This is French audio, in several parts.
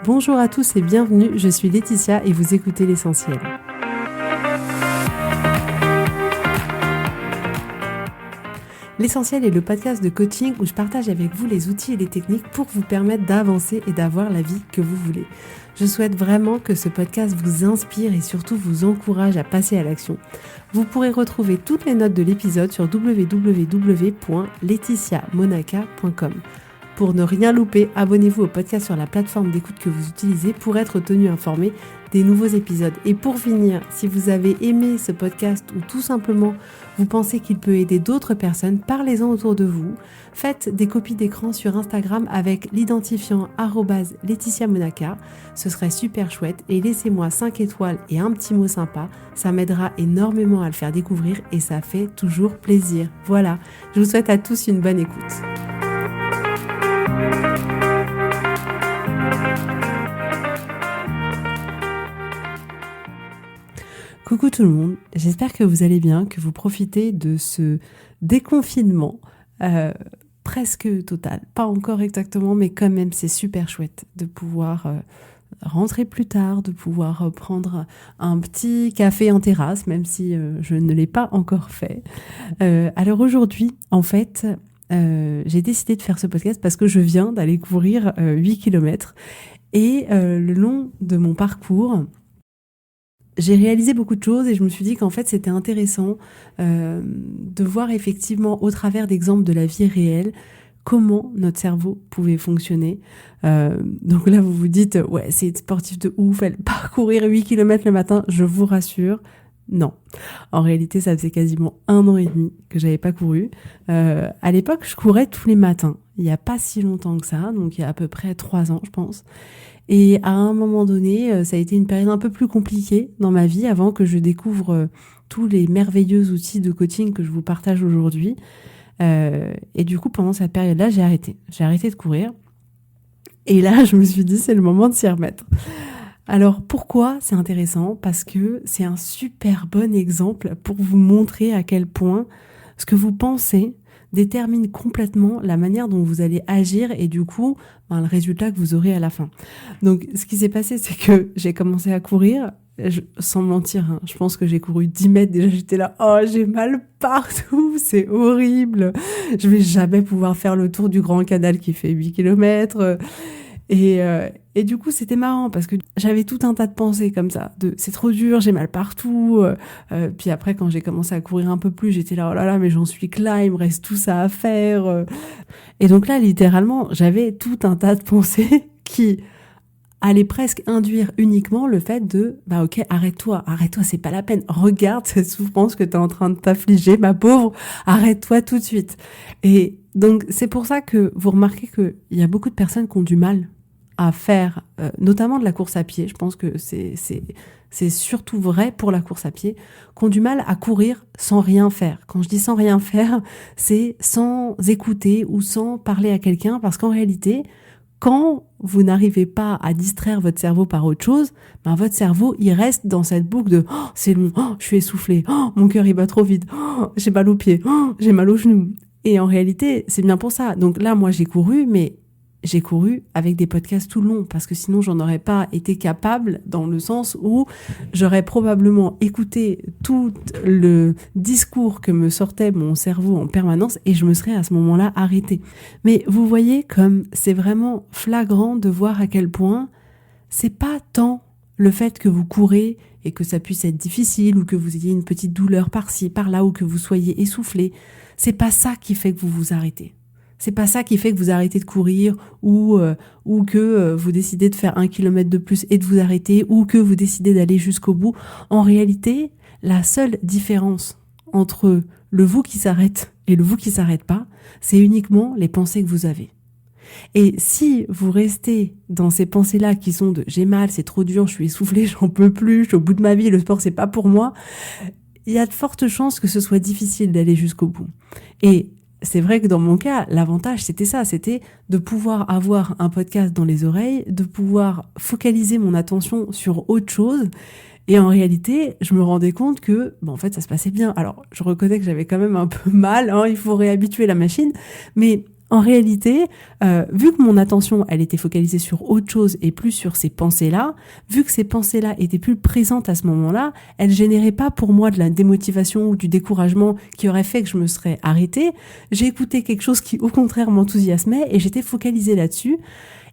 Bonjour à tous et bienvenue, je suis Laetitia et vous écoutez L'Essentiel. L'Essentiel est le podcast de coaching où je partage avec vous les outils et les techniques pour vous permettre d'avancer et d'avoir la vie que vous voulez. Je souhaite vraiment que ce podcast vous inspire et surtout vous encourage à passer à l'action. Vous pourrez retrouver toutes les notes de l'épisode sur www.laetitiamonaca.com. Pour ne rien louper, abonnez-vous au podcast sur la plateforme d'écoute que vous utilisez pour être tenu informé des nouveaux épisodes. Et pour finir, si vous avez aimé ce podcast ou tout simplement vous pensez qu'il peut aider d'autres personnes, parlez-en autour de vous. Faites des copies d'écran sur Instagram avec l'identifiant @LaetitiaMonaca. Ce serait super chouette et laissez-moi 5 étoiles et un petit mot sympa. Ça m'aidera énormément à le faire découvrir et ça fait toujours plaisir. Voilà, je vous souhaite à tous une bonne écoute. Coucou tout le monde, j'espère que vous allez bien, que vous profitez de ce déconfinement presque total. Pas encore exactement, mais quand même c'est super chouette de pouvoir rentrer plus tard, de pouvoir prendre un petit café en terrasse, même si je ne l'ai pas encore fait. Alors aujourd'hui, en fait, j'ai décidé de faire ce podcast parce que je viens d'aller courir 8 km et le long de mon parcours, j'ai réalisé beaucoup de choses et je me suis dit qu'en fait c'était intéressant de voir effectivement au travers d'exemples de la vie réelle comment notre cerveau pouvait fonctionner. Donc là vous vous dites ouais c'est une sportive de ouf, elle parcourir 8 km le matin, je vous rassure. Non, en réalité ça faisait quasiment 1 an et demi que j'avais pas couru. À l'époque je courais tous les matins, il y a pas si longtemps que ça, donc il y a à peu près 3 ans je pense. Et à un moment donné, ça a été une période un peu plus compliquée dans ma vie avant que je découvre tous les merveilleux outils de coaching que je vous partage aujourd'hui. Et du coup, pendant cette période-là, j'ai arrêté. J'ai arrêté de courir. Et là, je me suis dit, c'est le moment de s'y remettre. Alors, pourquoi c'est intéressant ? Parce que c'est un super bon exemple pour vous montrer à quel point ce que vous pensez détermine complètement la manière dont vous allez agir et du coup, le résultat que vous aurez à la fin. Donc, ce qui s'est passé, c'est que j'ai commencé à courir, sans mentir, je pense que j'ai couru 10 mètres, déjà j'étais là, oh j'ai mal partout, c'est horrible, je vais jamais pouvoir faire le tour du Grand Canal qui fait 8 km. Et du coup, c'était marrant parce que j'avais tout un tas de pensées comme ça, de c'est trop dur, j'ai mal partout. Puis après, quand j'ai commencé à courir un peu plus, j'étais là, oh là là, mais j'en suis que là, il me reste tout ça à faire. Et donc là, littéralement, j'avais tout un tas de pensées qui allaient presque induire uniquement le fait de, ok, arrête-toi, c'est pas la peine. Regarde cette souffrance que t'es en train de t'affliger, ma pauvre, arrête-toi tout de suite. Et donc, c'est pour ça que vous remarquez qu'il y a beaucoup de personnes qui ont du mal à faire, notamment de la course à pied. Je pense que c'est surtout vrai pour la course à pied, qui ont du mal à courir sans rien faire. Quand je dis sans rien faire, c'est sans écouter ou sans parler à quelqu'un, parce qu'en réalité, quand vous n'arrivez pas à distraire votre cerveau par autre chose, votre cerveau, il reste dans cette boucle de oh, c'est long, oh, je suis essoufflé, oh, mon cœur il bat trop vite, oh, j'ai mal aux pieds, oh, j'ai mal aux genoux. Et en réalité, c'est bien pour ça. Donc là, moi, j'ai couru, mais j'ai couru avec des podcasts tout le long parce que sinon j'en aurais pas été capable, dans le sens où j'aurais probablement écouté tout le discours que me sortait mon cerveau en permanence et je me serais à ce moment-là arrêtée. Mais vous voyez comme c'est vraiment flagrant de voir à quel point c'est pas tant le fait que vous courez et que ça puisse être difficile ou que vous ayez une petite douleur par-ci, par-là ou que vous soyez essoufflé. C'est pas ça qui fait que vous vous arrêtez. C'est pas ça qui fait que vous arrêtez de courir ou que vous décidez de faire 1 kilomètre de plus et de vous arrêter ou que vous décidez d'aller jusqu'au bout. En réalité, la seule différence entre le vous qui s'arrête et le vous qui s'arrête pas, c'est uniquement les pensées que vous avez. Et si vous restez dans ces pensées-là qui sont de j'ai mal, c'est trop dur, je suis essoufflé, j'en peux plus, je suis au bout de ma vie, le sport c'est pas pour moi, il y a de fortes chances que ce soit difficile d'aller jusqu'au bout. Et c'est vrai que dans mon cas, l'avantage, c'était ça, c'était de pouvoir avoir un podcast dans les oreilles, de pouvoir focaliser mon attention sur autre chose. Et en réalité, je me rendais compte que, en fait, ça se passait bien. Alors, je reconnais que j'avais quand même un peu mal, il faut réhabituer la machine. Mais En réalité, vu que mon attention, elle était focalisée sur autre chose et plus sur ces pensées-là, vu que ces pensées-là étaient plus présentes à ce moment-là, elles généraient pas pour moi de la démotivation ou du découragement qui aurait fait que je me serais arrêtée. J'ai écouté quelque chose qui, au contraire, m'enthousiasmait et j'étais focalisée là-dessus.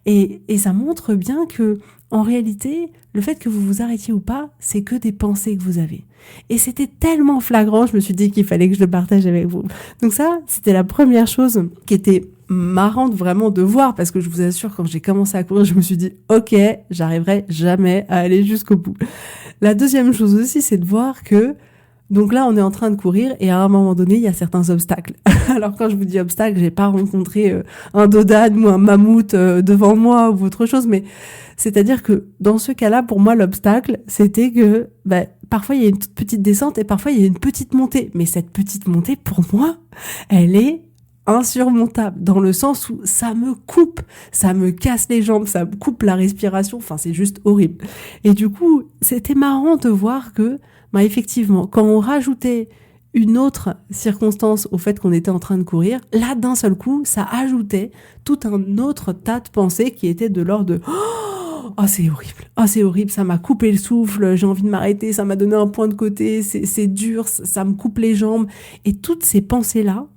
Et ça montre bien que, en réalité, le fait que vous vous arrêtiez ou pas, c'est que des pensées que vous avez. Et c'était tellement flagrant, je me suis dit qu'il fallait que je le partage avec vous. Donc ça, c'était la première chose qui était marrante vraiment de voir, parce que je vous assure, quand j'ai commencé à courir, je me suis dit, ok, j'arriverai jamais à aller jusqu'au bout. La deuxième chose aussi, c'est de voir que, donc là, on est en train de courir et à un moment donné, il y a certains obstacles. Alors quand je vous dis obstacles, j'ai pas rencontré un dos d'âne ou un mammouth devant moi ou autre chose, mais c'est-à-dire que dans ce cas-là, pour moi, l'obstacle, c'était que parfois il y a une toute petite descente et parfois il y a une petite montée. Mais cette petite montée, pour moi, elle est insurmontable, dans le sens où ça me coupe, ça me casse les jambes, ça me coupe la respiration, enfin c'est juste horrible. Et du coup, c'était marrant de voir que, effectivement, quand on rajoutait une autre circonstance au fait qu'on était en train de courir, là d'un seul coup, ça ajoutait tout un autre tas de pensées qui étaient de l'ordre de oh c'est horrible, ça m'a coupé le souffle, j'ai envie de m'arrêter, ça m'a donné un point de côté, c'est dur, ça me coupe les jambes. Et toutes ces pensées-là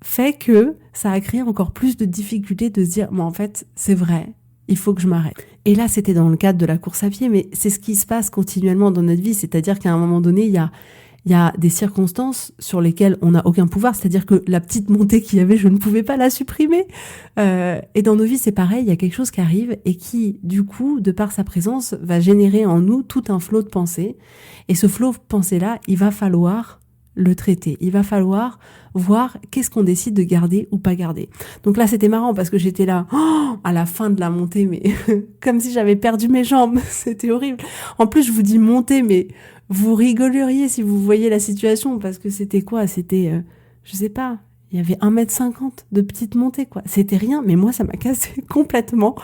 fait que ça a créé encore plus de difficultés de se dire, en fait, c'est vrai, il faut que je m'arrête. Et là, c'était dans le cadre de la course à pied, mais c'est ce qui se passe continuellement dans notre vie, c'est-à-dire qu'à un moment donné, il y a des circonstances sur lesquelles on n'a aucun pouvoir, c'est-à-dire que la petite montée qu'il y avait, je ne pouvais pas la supprimer. Et dans nos vies, c'est pareil, il y a quelque chose qui arrive et qui, du coup, de par sa présence, va générer en nous tout un flot de pensées. Et ce flot de pensées-là, il va falloir le traiter. Il va falloir voir qu'est-ce qu'on décide de garder ou pas garder. Donc là, c'était marrant parce que j'étais là, à la fin de la montée, mais comme si j'avais perdu mes jambes. C'était horrible. En plus, je vous dis montée, mais vous rigoleriez si vous voyez la situation, parce que c'était quoi? C'était, je sais pas, il y avait 1,50 m de petite montée, quoi. C'était rien, mais moi, ça m'a cassé complètement.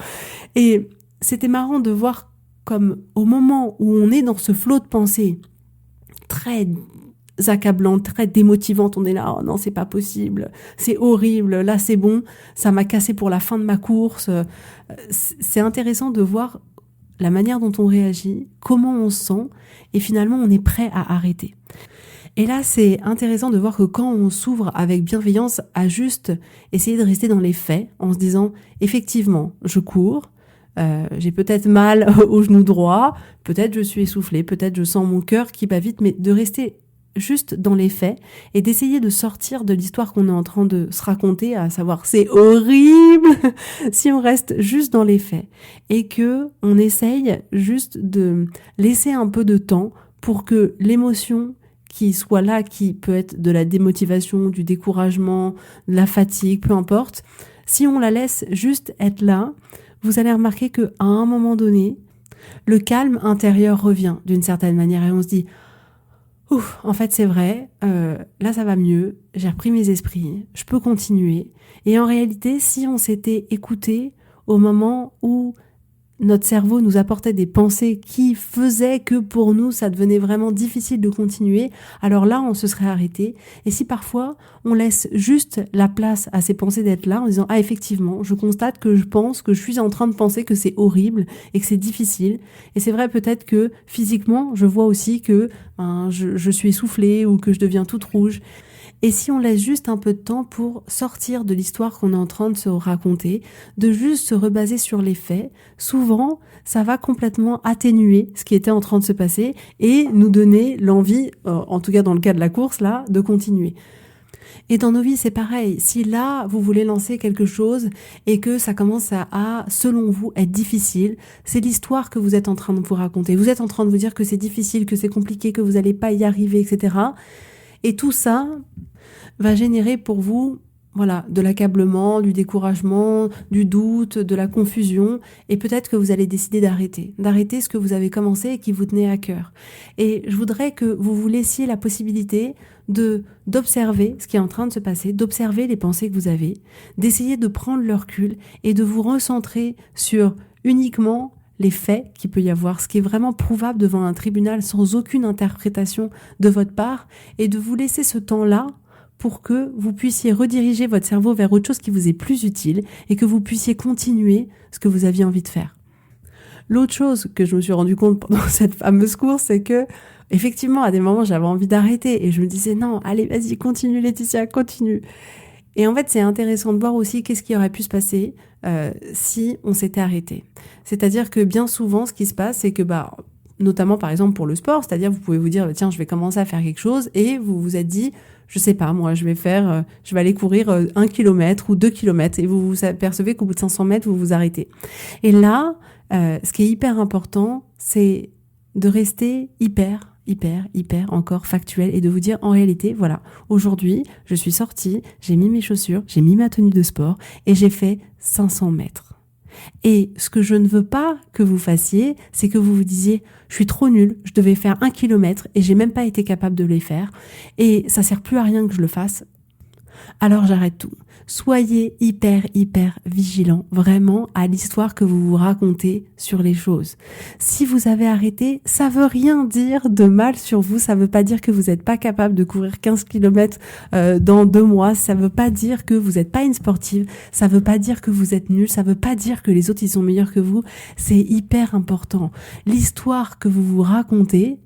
Et c'était marrant de voir comme au moment où on est dans ce flot de pensée très accablante, très démotivante, on est là, oh non, c'est pas possible, c'est horrible, là c'est bon, ça m'a cassé pour la fin de ma course. C'est intéressant de voir la manière dont on réagit, comment on se sent, et finalement on est prêt à arrêter. Et là, c'est intéressant de voir que quand on s'ouvre avec bienveillance à juste essayer de rester dans les faits, en se disant, effectivement, je cours, j'ai peut-être mal au genou droit, peut-être je suis essoufflée, peut-être je sens mon cœur qui bat vite, mais de rester juste dans les faits et d'essayer de sortir de l'histoire qu'on est en train de se raconter, à savoir c'est horrible si on reste juste dans les faits et que on essaye juste de laisser un peu de temps pour que l'émotion qui soit là, qui peut être de la démotivation, du découragement, de la fatigue, peu importe, si on la laisse juste être là, vous allez remarquer que à un moment donné, le calme intérieur revient d'une certaine manière et on se dit ouf, en fait c'est vrai, là ça va mieux, j'ai repris mes esprits, je peux continuer. Et en réalité, si on s'était écouté au moment où notre cerveau nous apportait des pensées qui faisaient que pour nous ça devenait vraiment difficile de continuer, alors là on se serait arrêté. Et si parfois on laisse juste la place à ces pensées d'être là en disant ah effectivement je constate que je pense que je suis en train de penser que c'est horrible et que c'est difficile, et c'est vrai peut-être que physiquement je vois aussi que je suis essoufflée ou que je deviens toute rouge. Et si on laisse juste un peu de temps pour sortir de l'histoire qu'on est en train de se raconter, de juste se rebaser sur les faits, souvent, ça va complètement atténuer ce qui était en train de se passer et nous donner l'envie, en tout cas dans le cas de la course, là, de continuer. Et dans nos vies, c'est pareil. Si là, vous voulez lancer quelque chose et que ça commence à, selon vous, être difficile, c'est l'histoire que vous êtes en train de vous raconter. Vous êtes en train de vous dire que c'est difficile, que c'est compliqué, que vous n'allez pas y arriver, etc. Et tout ça va générer pour vous, voilà, de l'accablement, du découragement, du doute, de la confusion, et peut-être que vous allez décider d'arrêter ce que vous avez commencé et qui vous tenait à cœur. Et je voudrais que vous vous laissiez la possibilité d'observer ce qui est en train de se passer, d'observer les pensées que vous avez, d'essayer de prendre le recul et de vous recentrer sur uniquement les faits qu'il peut y avoir, ce qui est vraiment prouvable devant un tribunal sans aucune interprétation de votre part, et de vous laisser ce temps-là pour que vous puissiez rediriger votre cerveau vers autre chose qui vous est plus utile et que vous puissiez continuer ce que vous aviez envie de faire. L'autre chose que je me suis rendu compte pendant cette fameuse course, c'est que effectivement, à des moments, j'avais envie d'arrêter et je me disais non, allez, vas-y, continue Laetitia, continue. Et en fait, c'est intéressant de voir aussi qu'est-ce qui aurait pu se passer si on s'était arrêté. C'est-à-dire que bien souvent, ce qui se passe, c'est que notamment par exemple pour le sport, c'est-à-dire vous pouvez vous dire tiens, je vais commencer à faire quelque chose et vous vous êtes dit je sais pas, moi, je vais aller courir 1 kilomètre ou 2 kilomètres et vous vous apercevez qu'au bout de 500 mètres, vous vous arrêtez. Et là, ce qui est hyper important, c'est de rester hyper encore factuel et de vous dire en réalité, voilà, aujourd'hui, je suis sortie, j'ai mis mes chaussures, j'ai mis ma tenue de sport et j'ai fait 500 mètres. Et ce que je ne veux pas que vous fassiez, c'est que vous vous disiez je suis trop nulle, je devais faire 1 kilomètre et j'ai même pas été capable de les faire et ça sert plus à rien que je le fasse. Alors j'arrête tout. Soyez hyper vigilant vraiment à l'histoire que vous vous racontez sur les choses. Si vous avez arrêté, ça veut rien dire de mal sur vous, ça veut pas dire que vous n'êtes pas capable de courir 15 km dans 2 mois, ça veut pas dire que vous n'êtes pas une sportive, ça veut pas dire que vous êtes nul, ça veut pas dire que les autres ils sont meilleurs que vous, c'est hyper important. L'histoire que vous vous racontez,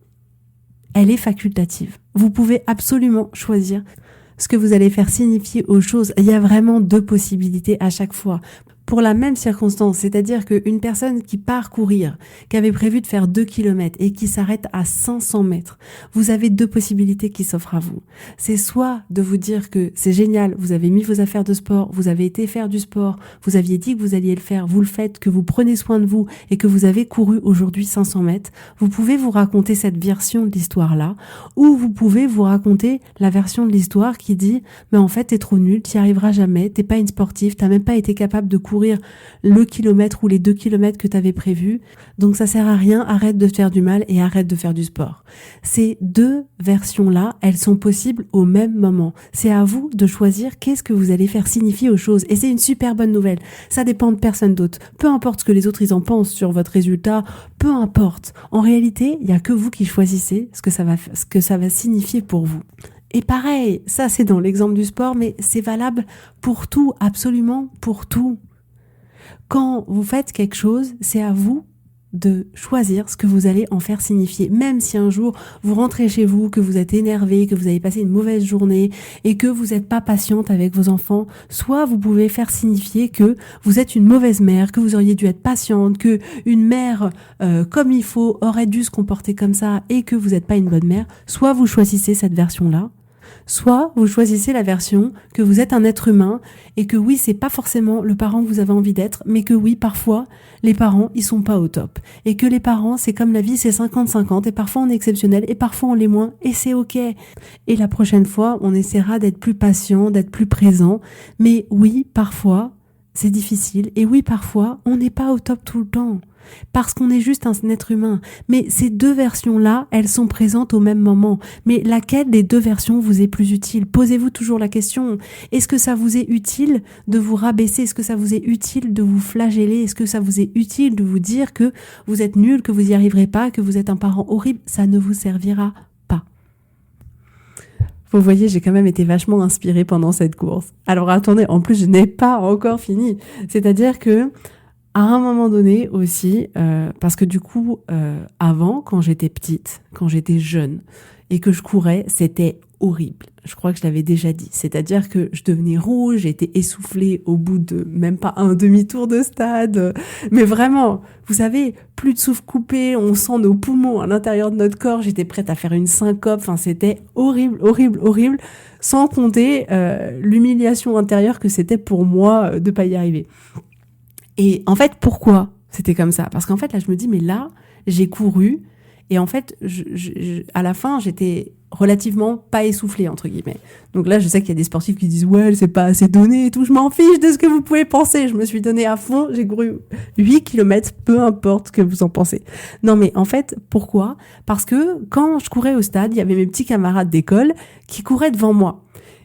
elle est facultative. Vous pouvez absolument choisir ce que vous allez faire signifier aux choses. Il y a vraiment 2 possibilités à chaque fois. Pour la même circonstance, c'est-à-dire qu'une personne qui part courir, qui avait prévu de faire 2 kilomètres et qui s'arrête à 500 mètres, vous avez 2 possibilités qui s'offrent à vous. C'est soit de vous dire que c'est génial, vous avez mis vos affaires de sport, vous avez été faire du sport, vous aviez dit que vous alliez le faire, vous le faites, que vous prenez soin de vous et que vous avez couru aujourd'hui 500 mètres. Vous pouvez vous raconter cette version de l'histoire-là, ou vous pouvez vous raconter la version de l'histoire qui dit « mais en fait, t'es trop nul, t'y arriveras jamais, t'es pas une sportive, t'as même pas été capable de courir le kilomètre ou les 2 kilomètres que tu avais prévu. Donc ça sert à rien, arrête de te faire du mal et arrête de faire du sport. » Ces 2 versions-là, elles sont possibles au même moment. C'est à vous de choisir qu'est-ce que vous allez faire signifier aux choses. Et c'est une super bonne nouvelle. Ça dépend de personne d'autre. Peu importe ce que les autres ils en pensent sur votre résultat, peu importe. En réalité, il n'y a que vous qui choisissez ce que ça va signifier pour vous. Et pareil, ça c'est dans l'exemple du sport, mais c'est valable pour tout, absolument pour tout. Quand vous faites quelque chose, c'est à vous de choisir ce que vous allez en faire signifier. Même si un jour vous rentrez chez vous, que vous êtes énervé, que vous avez passé une mauvaise journée et que vous n'êtes pas patiente avec vos enfants, soit vous pouvez faire signifier que vous êtes une mauvaise mère, que vous auriez dû être patiente, que une mère comme il faut aurait dû se comporter comme ça et que vous n'êtes pas une bonne mère, soit vous choisissez cette version-là. Soit vous choisissez la version que vous êtes un être humain et que oui, c'est pas forcément le parent que vous avez envie d'être, mais que oui, parfois, les parents, ils sont pas au top. Et que les parents, c'est comme la vie, c'est 50-50 et parfois on est exceptionnel et parfois on l'est moins et c'est ok. Et la prochaine fois, on essaiera d'être plus patient, d'être plus présent. Mais oui, parfois, c'est difficile et oui, parfois, on n'est pas au top tout le temps. Parce qu'on est juste un être humain. Mais ces 2 versions-là, elles sont présentes au même moment. Mais laquelle des 2 versions vous est plus utile ? Posez-vous toujours la question. Est-ce que ça vous est utile de vous rabaisser ? Est-ce que ça vous est utile de vous flageller ? Est-ce que ça vous est utile de vous dire que vous êtes nul, que vous n'y arriverez pas, que vous êtes un parent horrible ? Ça ne vous servira pas. Vous voyez, j'ai quand même été vachement inspirée pendant cette course. Alors attendez, en plus, je n'ai pas encore fini. C'est-à-dire que à un moment donné aussi, parce que du coup, avant, quand j'étais petite, quand j'étais jeune et que je courais, c'était horrible. Je crois que je l'avais déjà dit. C'est-à-dire que je devenais rouge, j'étais essoufflée au bout de même pas un demi-tour de stade. Mais vraiment, vous savez, plus de souffle coupé, on sent nos poumons à l'intérieur de notre corps. J'étais prête à faire une syncope. Enfin, c'était horrible. Sans compter l'humiliation intérieure que c'était pour moi de pas y arriver. Et en fait, pourquoi c'était comme ça ? Parce qu'en fait, là, je me dis, mais là, j'ai couru et en fait, à la fin, j'étais relativement pas essoufflée, entre guillemets. Donc là, je sais qu'il y a des sportifs qui disent, ouais, c'est pas assez donné et tout, je m'en fiche de ce que vous pouvez penser. Je me suis donnée à fond, j'ai couru 8 kilomètres, peu importe ce que vous en pensez. Non, mais en fait, pourquoi ? Parce que quand je courais au stade, il y avait mes petits camarades d'école qui couraient devant moi.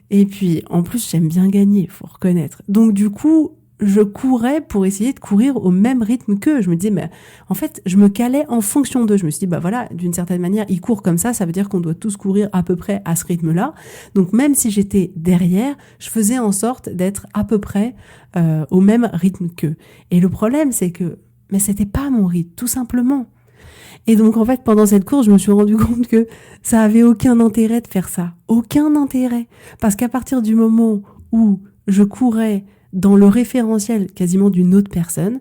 Et puis, en plus, j'aime bien gagner, faut reconnaître. Donc du coup, je courais pour essayer de courir au même rythme qu'eux. Je me disais, mais en fait, je me calais en fonction d'eux. Je me suis dit, bah voilà, d'une certaine manière, ils courent comme ça veut dire qu'on doit tous courir à peu près à ce rythme-là. Donc même si j'étais derrière, je faisais en sorte d'être à peu près au même rythme qu'eux. Et le problème, c'est que, mais c'était pas mon rythme, tout simplement. Et donc, en fait, pendant cette course, je me suis rendu compte que ça avait aucun intérêt de faire ça. Aucun intérêt. Parce qu'à partir du moment où je courais dans le référentiel quasiment d'une autre personne,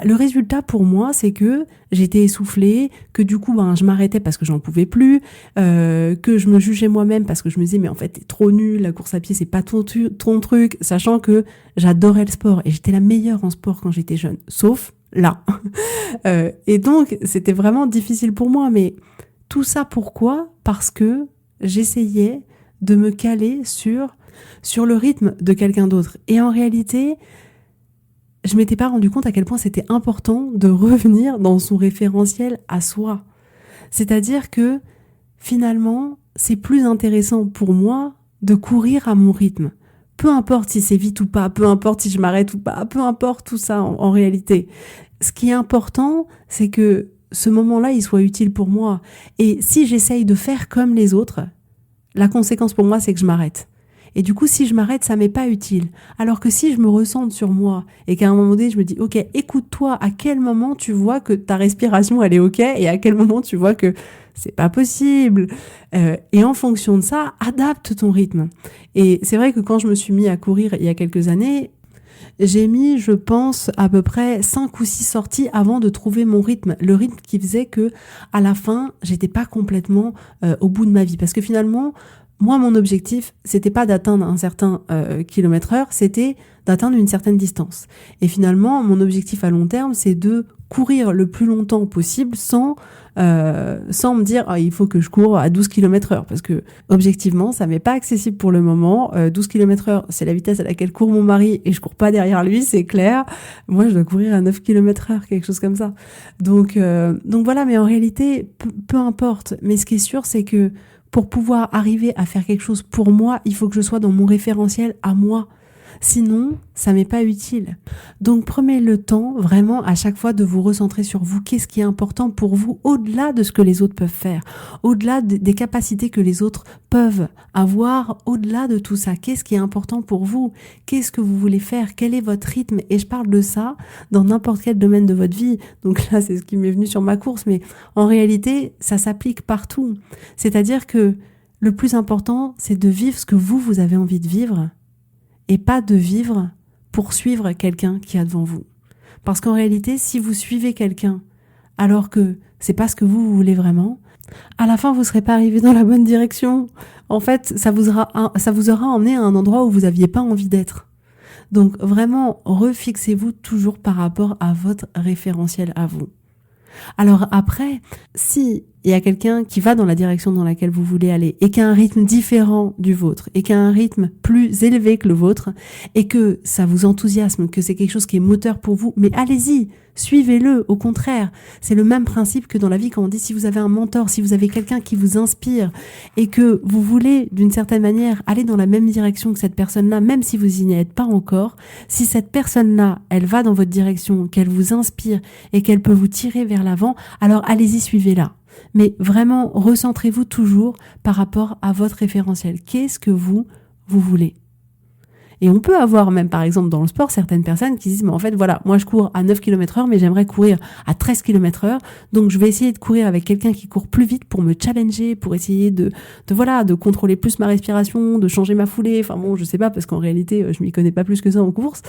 le résultat pour moi, c'est que j'étais essoufflée, que du coup, je m'arrêtais parce que j'en pouvais plus, que je me jugeais moi-même parce que je me disais, mais en fait, t'es trop nulle, la course à pied, c'est pas ton truc, sachant que j'adorais le sport et j'étais la meilleure en sport quand j'étais jeune. Sauf là. Et donc, c'était vraiment difficile pour moi. Mais tout ça, pourquoi ? Parce que j'essayais de me caler sur le rythme de quelqu'un d'autre. Et en réalité, je m'étais pas rendu compte à quel point c'était important de revenir dans son référentiel à soi. C'est-à-dire que, finalement, c'est plus intéressant pour moi de courir à mon rythme. Peu importe si c'est vite ou pas, peu importe si je m'arrête ou pas, peu importe tout ça en réalité. Ce qui est important, c'est que ce moment-là, il soit utile pour moi. Et si j'essaye de faire comme les autres, la conséquence pour moi, c'est que je m'arrête. Et du coup, si je m'arrête, ça m'est pas utile. Alors que si je me ressente sur moi et qu'à un moment donné, je me dis, ok, écoute-toi, à quel moment tu vois que ta respiration, elle est ok et à quel moment tu vois que c'est pas possible. Et en fonction de ça, adapte ton rythme. Et c'est vrai que quand je me suis mis à courir il y a quelques années, j'ai mis, je pense, à peu près 5 ou 6 sorties avant de trouver mon rythme. Le rythme qui faisait que, à la fin, j'étais pas complètement au bout de ma vie. Parce que finalement, moi, mon objectif, c'était pas d'atteindre un certain kilomètre-heure, c'était d'atteindre une certaine distance. Et finalement, mon objectif à long terme, c'est de courir le plus longtemps possible sans me dire il faut que je cours à 12 km/h parce que objectivement ça m'est pas accessible pour le moment. 12 km/h c'est la vitesse à laquelle court mon mari et je cours pas derrière lui, c'est clair. Moi je dois courir à 9 km/h, quelque chose comme ça. Donc voilà, mais en réalité peu importe, mais ce qui est sûr c'est que pour pouvoir arriver à faire quelque chose pour moi, il faut que je sois dans mon référentiel à moi. Sinon, ça m'est pas utile. Donc, prenez le temps vraiment à chaque fois de vous recentrer sur vous. Qu'est-ce qui est important pour vous au-delà de ce que les autres peuvent faire, au-delà des capacités que les autres peuvent avoir, au-delà de tout ça. Qu'est-ce qui est important pour vous? Qu'est-ce que vous voulez faire? Quel est votre rythme? Et je parle de ça dans n'importe quel domaine de votre vie. Donc là, c'est ce qui m'est venu sur ma course, mais en réalité, ça s'applique partout. C'est-à-dire que le plus important, c'est de vivre ce que vous avez envie de vivre et pas de vivre pour suivre quelqu'un qui est devant vous. Parce qu'en réalité, si vous suivez quelqu'un alors que c'est pas ce que vous voulez vraiment, à la fin, vous serez pas arrivé dans la bonne direction. En fait, ça vous aura emmené à un endroit où vous aviez pas envie d'être. Donc vraiment, refixez-vous toujours par rapport à votre référentiel à vous. Alors après, si il y a quelqu'un qui va dans la direction dans laquelle vous voulez aller et qui a un rythme différent du vôtre et qui a un rythme plus élevé que le vôtre et que ça vous enthousiasme, que c'est quelque chose qui est moteur pour vous, mais allez-y, suivez-le. Au contraire, c'est le même principe que dans la vie quand on dit si vous avez un mentor, si vous avez quelqu'un qui vous inspire et que vous voulez d'une certaine manière aller dans la même direction que cette personne-là, même si vous n'y êtes pas encore, si cette personne-là, elle va dans votre direction, qu'elle vous inspire et qu'elle peut vous tirer vers l'avant, alors allez-y, suivez-la. Mais vraiment, recentrez-vous toujours par rapport à votre référentiel. Qu'est-ce que vous voulez? Et on peut avoir même, par exemple, dans le sport, certaines personnes qui disent, mais en fait, voilà, moi je cours à 9 km/h, mais j'aimerais courir à 13 km/h, donc je vais essayer de courir avec quelqu'un qui court plus vite pour me challenger, pour essayer de contrôler plus ma respiration, de changer ma foulée, enfin bon, je sais pas, parce qu'en réalité, je m'y connais pas plus que ça en course.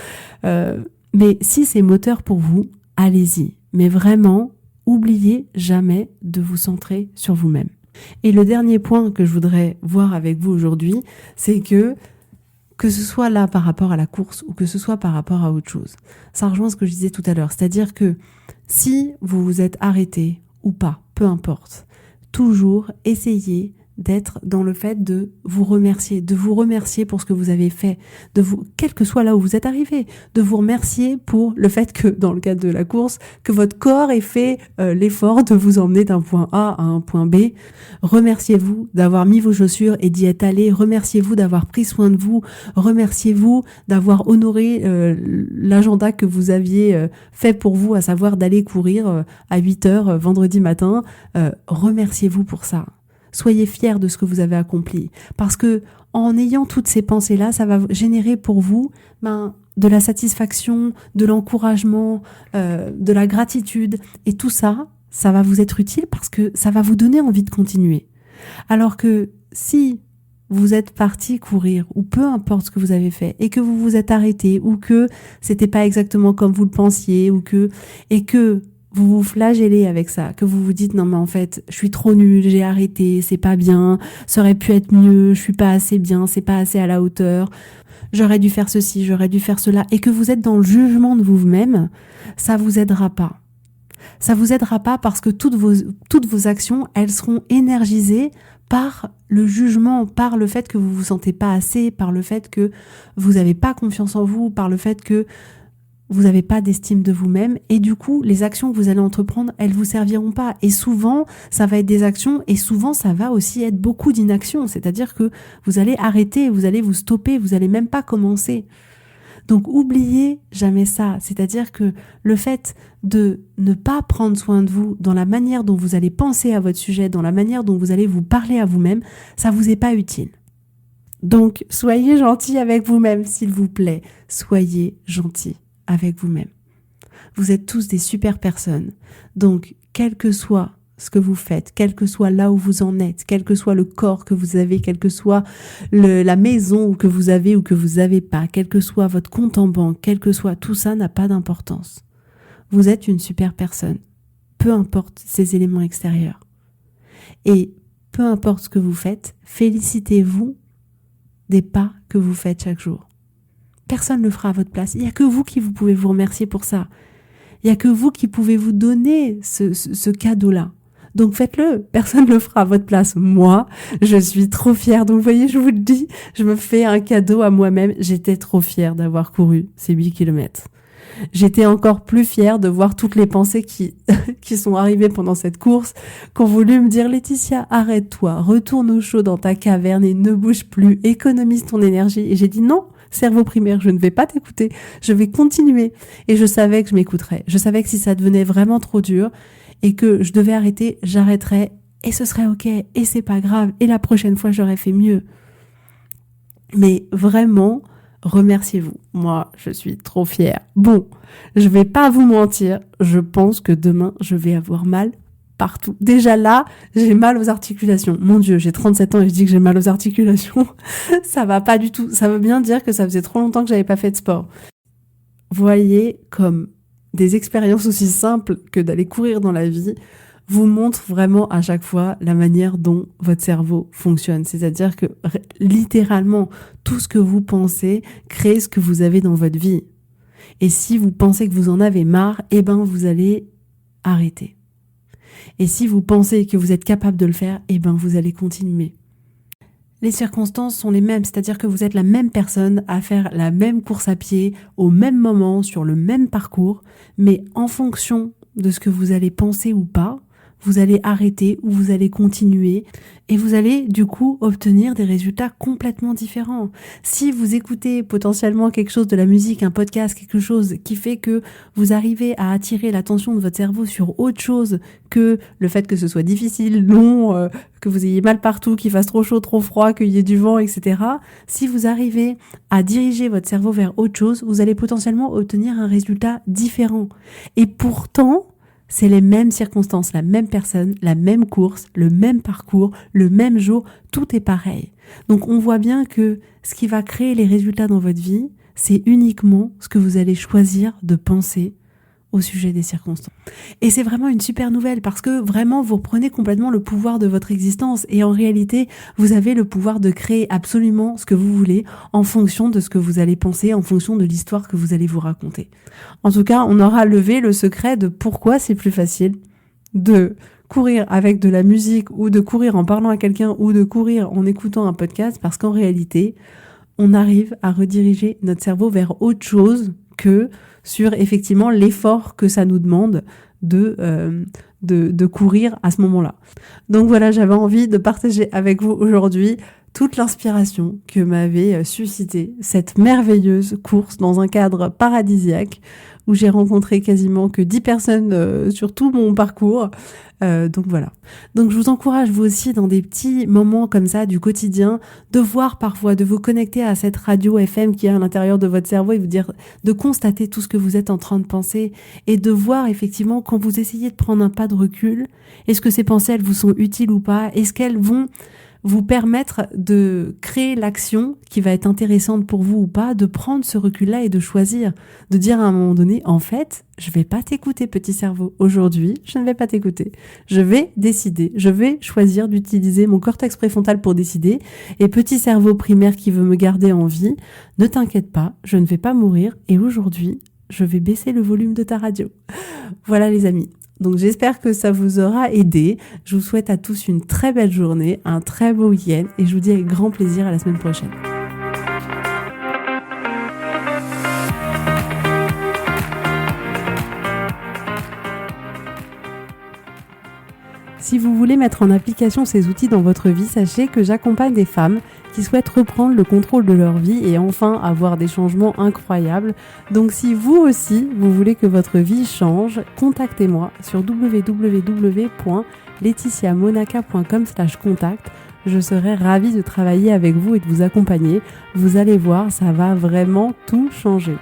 Mais si c'est moteur pour vous, allez-y. Mais vraiment, oubliez jamais de vous centrer sur vous-même. Et le dernier point que je voudrais voir avec vous aujourd'hui, c'est que ce soit là par rapport à la course ou que ce soit par rapport à autre chose, ça rejoint ce que je disais tout à l'heure. C'est-à-dire que si vous vous êtes arrêté ou pas, peu importe, toujours essayez d'être dans le fait de vous remercier pour ce que vous avez fait, quel que soit là où vous êtes arrivé, de vous remercier pour le fait que, dans le cadre de la course, que votre corps ait fait l'effort de vous emmener d'un point A à un point B. Remerciez-vous d'avoir mis vos chaussures et d'y être allé. Remerciez-vous d'avoir pris soin de vous. Remerciez-vous d'avoir honoré l'agenda que vous aviez fait pour vous, à savoir d'aller courir à 8h vendredi matin. Remerciez-vous pour ça. Soyez fiers de ce que vous avez accompli. Parce que en ayant toutes ces pensées-là, ça va générer pour vous de la satisfaction, de l'encouragement, de la gratitude. Et tout ça, ça va vous être utile parce que ça va vous donner envie de continuer. Alors que si vous êtes parti courir, ou peu importe ce que vous avez fait, et que vous vous êtes arrêté, ou que c'était pas exactement comme vous le pensiez, et que vous vous flagellez avec ça, que vous vous dites non mais en fait je suis trop nulle, j'ai arrêté, c'est pas bien, ça aurait pu être mieux, je suis pas assez bien, c'est pas assez à la hauteur, j'aurais dû faire ceci, j'aurais dû faire cela, et que vous êtes dans le jugement de vous-même, ça vous aidera pas. Ça vous aidera pas parce que toutes vos actions, elles seront énergisées par le jugement, par le fait que vous vous sentez pas assez, par le fait que vous n'avez pas confiance en vous, par le fait que vous n'avez pas d'estime de vous-même, et du coup, les actions que vous allez entreprendre, elles vous serviront pas. Et souvent, ça va être des actions, et souvent, ça va aussi être beaucoup d'inactions. C'est-à-dire que vous allez arrêter, vous allez vous stopper, vous allez même pas commencer. Donc, oubliez jamais ça. C'est-à-dire que le fait de ne pas prendre soin de vous dans la manière dont vous allez penser à votre sujet, dans la manière dont vous allez vous parler à vous-même, ça vous est pas utile. Donc, soyez gentil avec vous-même, s'il vous plaît. Soyez gentil avec vous-même. Vous êtes tous des super personnes. Donc, quel que soit ce que vous faites, quel que soit là où vous en êtes, quel que soit le corps que vous avez, quel que soit la maison que vous avez ou que vous n'avez pas, quel que soit votre compte en banque, quel que soit, tout ça n'a pas d'importance. Vous êtes une super personne. Peu importe ces éléments extérieurs. Et peu importe ce que vous faites, félicitez-vous des pas que vous faites chaque jour. Personne ne le fera à votre place. Il n'y a que vous qui vous pouvez vous remercier pour ça. Il n'y a que vous qui pouvez vous donner ce cadeau-là. Donc faites-le. Personne ne le fera à votre place. Moi, je suis trop fière. Donc vous voyez, je vous le dis, je me fais un cadeau à moi-même. J'étais trop fière d'avoir couru ces 8 kilomètres. J'étais encore plus fière de voir toutes les pensées qui sont arrivées pendant cette course, qui ont voulu me dire « Laetitia, arrête-toi, retourne au chaud dans ta caverne et ne bouge plus, économise ton énergie. » Et j'ai dit « Non, cerveau primaire, je ne vais pas t'écouter, je vais continuer. » Et je savais que je m'écouterais. Je savais que si ça devenait vraiment trop dur et que je devais arrêter, j'arrêterais et ce serait ok et c'est pas grave et la prochaine fois, j'aurais fait mieux. Mais vraiment, remerciez-vous. Moi, je suis trop fière. Bon, je vais pas vous mentir, je pense que demain, je vais avoir mal partout. Déjà là, j'ai mal aux articulations. Mon Dieu, j'ai 37 ans et je dis que j'ai mal aux articulations. Ça va pas du tout. Ça veut bien dire que ça faisait trop longtemps que j'avais pas fait de sport. Voyez comme des expériences aussi simples que d'aller courir dans la vie vous montrent vraiment à chaque fois la manière dont votre cerveau fonctionne. C'est-à-dire que littéralement, tout ce que vous pensez crée ce que vous avez dans votre vie. Et si vous pensez que vous en avez marre, vous allez arrêter. Et si vous pensez que vous êtes capable de le faire, vous allez continuer. Les circonstances sont les mêmes, c'est-à-dire que vous êtes la même personne à faire la même course à pied, au même moment, sur le même parcours, mais en fonction de ce que vous allez penser ou pas, vous allez arrêter ou vous allez continuer et vous allez du coup obtenir des résultats complètement différents. Si vous écoutez potentiellement quelque chose de la musique, un podcast, quelque chose qui fait que vous arrivez à attirer l'attention de votre cerveau sur autre chose que le fait que ce soit difficile, long, que vous ayez mal partout, qu'il fasse trop chaud, trop froid, qu'il y ait du vent, etc. Si vous arrivez à diriger votre cerveau vers autre chose, vous allez potentiellement obtenir un résultat différent. Et pourtant, c'est les mêmes circonstances, la même personne, la même course, le même parcours, le même jour, tout est pareil. Donc on voit bien que ce qui va créer les résultats dans votre vie, c'est uniquement ce que vous allez choisir de penser au sujet des circonstances. Et c'est vraiment une super nouvelle parce que vraiment vous reprenez complètement le pouvoir de votre existence et en réalité vous avez le pouvoir de créer absolument ce que vous voulez en fonction de ce que vous allez penser, en fonction de l'histoire que vous allez vous raconter. En tout cas, on aura levé le secret de pourquoi c'est plus facile de courir avec de la musique ou de courir en parlant à quelqu'un ou de courir en écoutant un podcast, parce qu'en réalité, on arrive à rediriger notre cerveau vers autre chose que sur effectivement l'effort que ça nous demande de courir à ce moment-là. Donc voilà, j'avais envie de partager avec vous aujourd'hui toute l'inspiration que m'avait suscité cette merveilleuse course dans un cadre paradisiaque où j'ai rencontré quasiment que 10 personnes sur tout mon parcours. Donc voilà. Donc je vous encourage vous aussi dans des petits moments comme ça du quotidien de voir parfois, de vous connecter à cette radio FM qui est à l'intérieur de votre cerveau et vous dire, de constater tout ce que vous êtes en train de penser et de voir effectivement quand vous essayez de prendre un pas de recul, est-ce que ces pensées elles vous sont utiles ou pas? Est-ce qu'elles vont vous permettre de créer l'action qui va être intéressante pour vous ou pas, de prendre ce recul-là et de choisir, de dire à un moment donné, en fait, je vais pas t'écouter, petit cerveau. Aujourd'hui, je ne vais pas t'écouter. Je vais décider, je vais choisir d'utiliser mon cortex préfrontal pour décider. Et petit cerveau primaire qui veut me garder en vie, ne t'inquiète pas, je ne vais pas mourir. Et aujourd'hui, je vais baisser le volume de ta radio. Voilà les amis. Donc j'espère que ça vous aura aidé. Je vous souhaite à tous une très belle journée, un très beau week-end et je vous dis avec grand plaisir à la semaine prochaine. Si vous voulez mettre en application ces outils dans votre vie, sachez que j'accompagne des femmes qui souhaitent reprendre le contrôle de leur vie et enfin avoir des changements incroyables. Donc si vous aussi, vous voulez que votre vie change, contactez-moi sur www.laetitiamonaca.com/contact. Je serai ravie de travailler avec vous et de vous accompagner. Vous allez voir, ça va vraiment tout changer.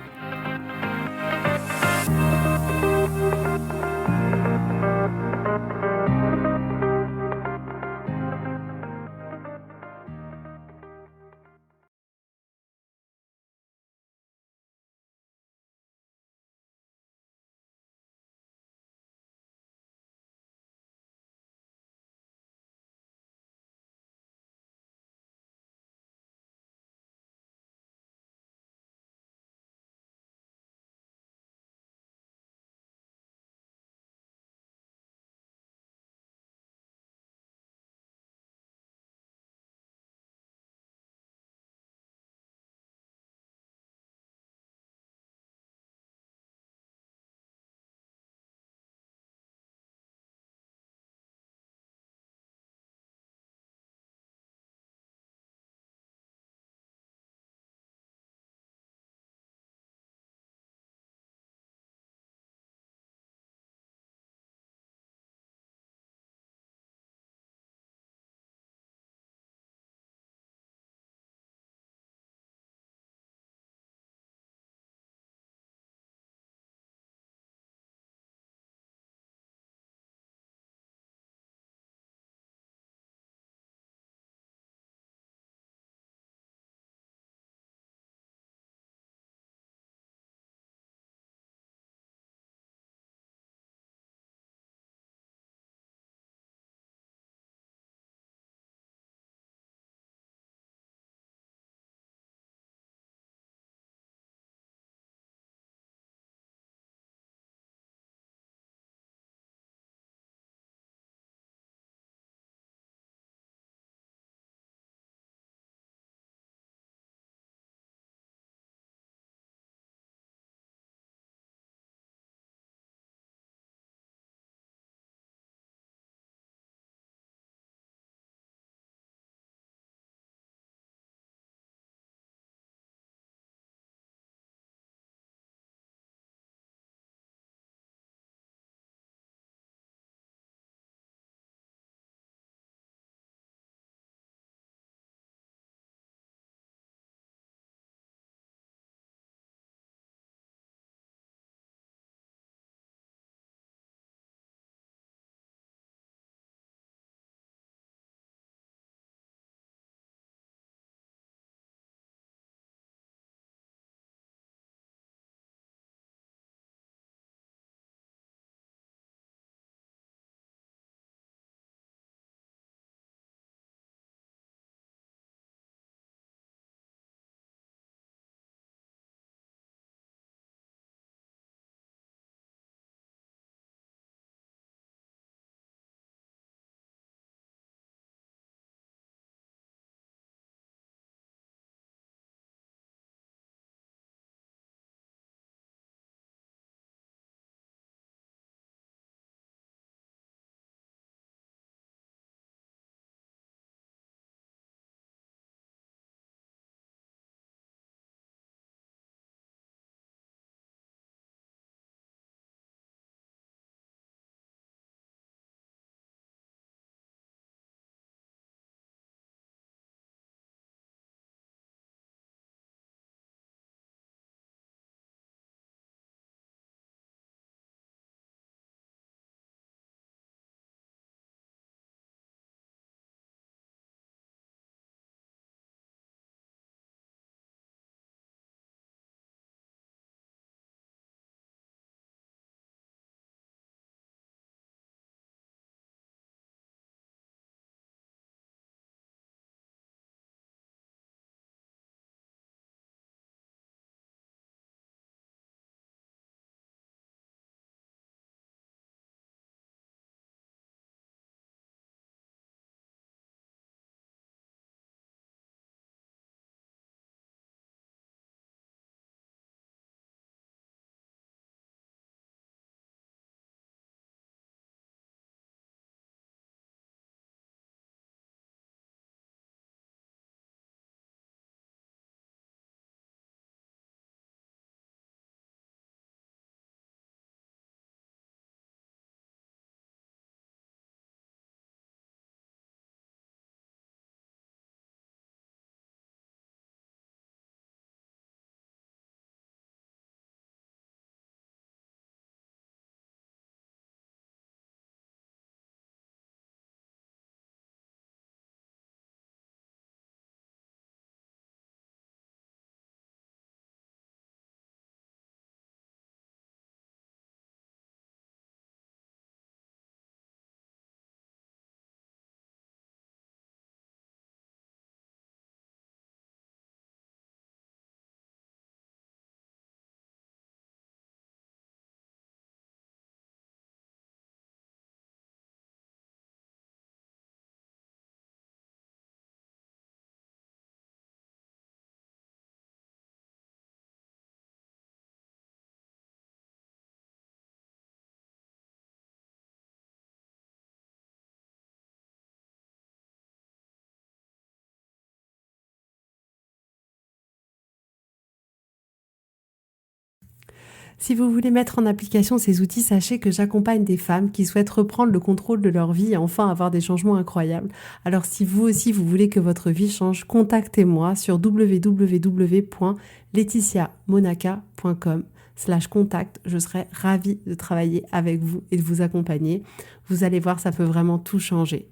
Si vous voulez mettre en application ces outils, sachez que j'accompagne des femmes qui souhaitent reprendre le contrôle de leur vie et enfin avoir des changements incroyables. Alors si vous aussi vous voulez que votre vie change, contactez-moi sur www.laetitiamonaca.com/contact. Je serai ravie de travailler avec vous et de vous accompagner. Vous allez voir, ça peut vraiment tout changer.